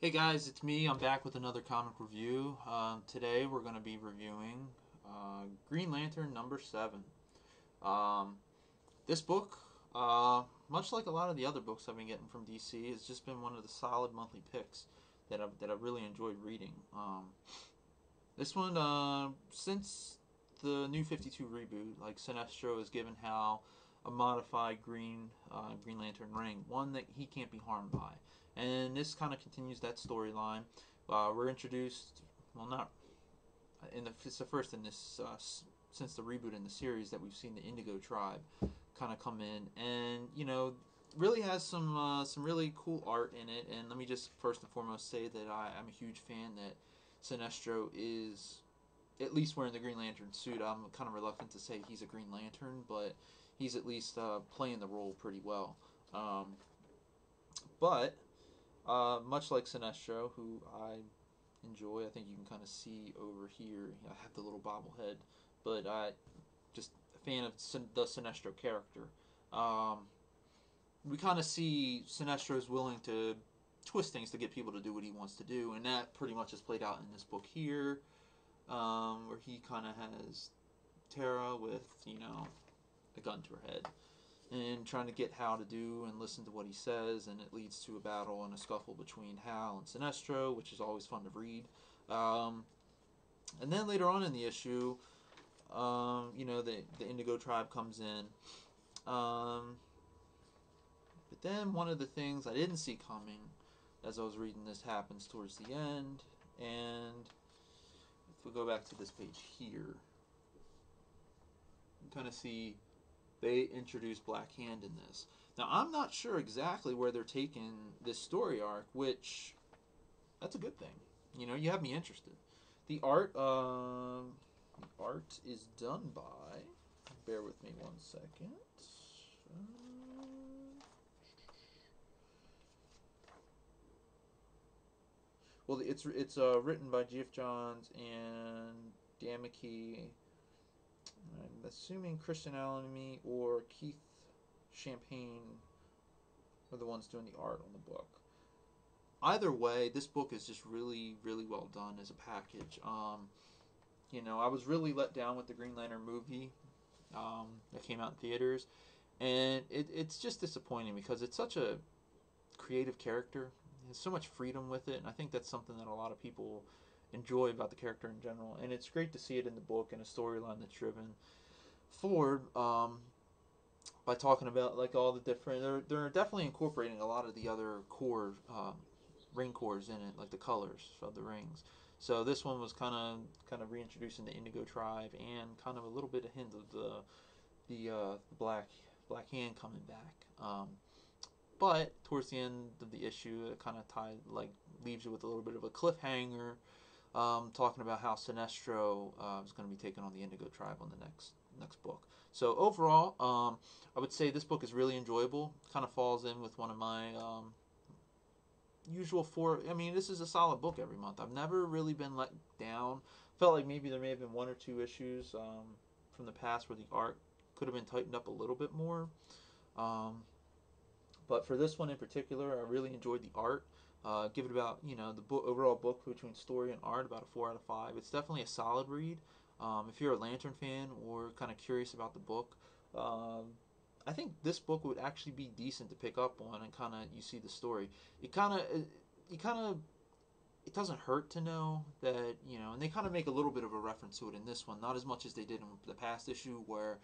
Hey guys, it's me. I'm back with another comic review. Today we're going to be reviewing Green Lantern number 7. Um, this book, much like a lot of the other books I've been getting from DC, has just been one of the solid monthly picks that I've really enjoyed reading. This one, since the New 52 reboot, like Sinestro is given Hal a modified Green Lantern ring, one that he can't be harmed by. And this kind of continues that storyline. We're introduced, well, not it's the first in this since the reboot in the series that we've seen the Indigo Tribe kind of come in, and really has some really cool art in it. And let me just first and foremost say that I'm a huge fan that Sinestro is at least wearing the Green Lantern suit. I'm kind of reluctant to say he's a Green Lantern, but he's at least playing the role pretty well. But much like Sinestro, who I enjoy, I think you can kind of see over here. I have the little bobblehead, but I just a fan of the Sinestro character. We kind of see Sinestro is willing to twist things to get people to do what he wants to do, and that pretty much is played out in this book here, where he kind of has Tara with a gun to her head, and trying to get Hal to do and listen to what he says, and it leads to a battle and a scuffle between Hal and Sinestro, which is always fun to read. And then later on in the issue, the Indigo Tribe comes in. But then one of the things I didn't see coming as I was reading this happens towards the end, and if we go back to this page here, you kind of see they introduce Black Hand in this. Now, I'm not sure exactly where they're taking this story arc, which, that's a good thing. You have me interested. The art is done by, bear with me one second. Well, it's written by Geoff Johns and Dan McKee. I'm assuming Christian Alamy or Keith Champagne are the ones doing the art on the book. Either way, this book is just really, really well done as a package. I was really let down with the Green Lantern movie that came out in theaters, and it's just disappointing because it's such a creative character. There's so much freedom with it, and I think that's something that a lot of people enjoy about the character in general. And it's great to see it in the book and a storyline that's driven forward by talking about like all the different. They're definitely incorporating a lot of the other core ring cores in it, like the colors of the rings. So this one was kind of reintroducing the Indigo Tribe and kind of a little bit of hint of the Black Hand coming back. But towards the end of the issue, it kind of leaves you with a little bit of a cliffhanger, talking about how Sinestro is going to be taking on the Indigo Tribe on the next book. So overall, I would say this book is really enjoyable. Kind of falls in with one of my usual four. I mean, this is a solid book every month. I've never really been let down. Felt like maybe there may have been one or two issues from the past where the art could have been tightened up a little bit more. But for this one in particular, I really enjoyed the art. Give it about, the overall book between story and art, about a 4 out of 5. It's definitely a solid read. If you're a Lantern fan or kind of curious about the book, I think this book would actually be decent to pick up on, and kind of you see the story. It doesn't hurt to know that, and they kind of make a little bit of a reference to it in this one, not as much as they did in the past issue, where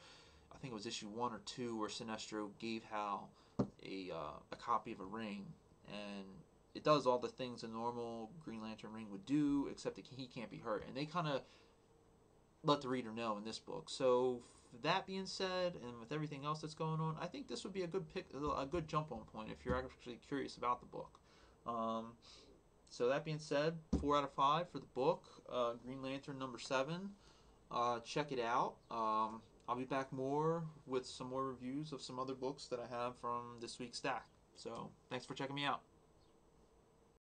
I think it was issue 1 or 2 where Sinestro gave Hal a copy of a ring, and it does all the things a normal Green Lantern ring would do, except that he can't be hurt. And they kind of let the reader know in this book. So that being said, and with everything else that's going on, I think this would be a good jump on point if you're actually curious about the book. So that being said, 4 out of 5 for the book, Green Lantern #7. Check it out. I'll be back more with some more reviews of some other books that I have from this week's stack. So thanks for checking me out.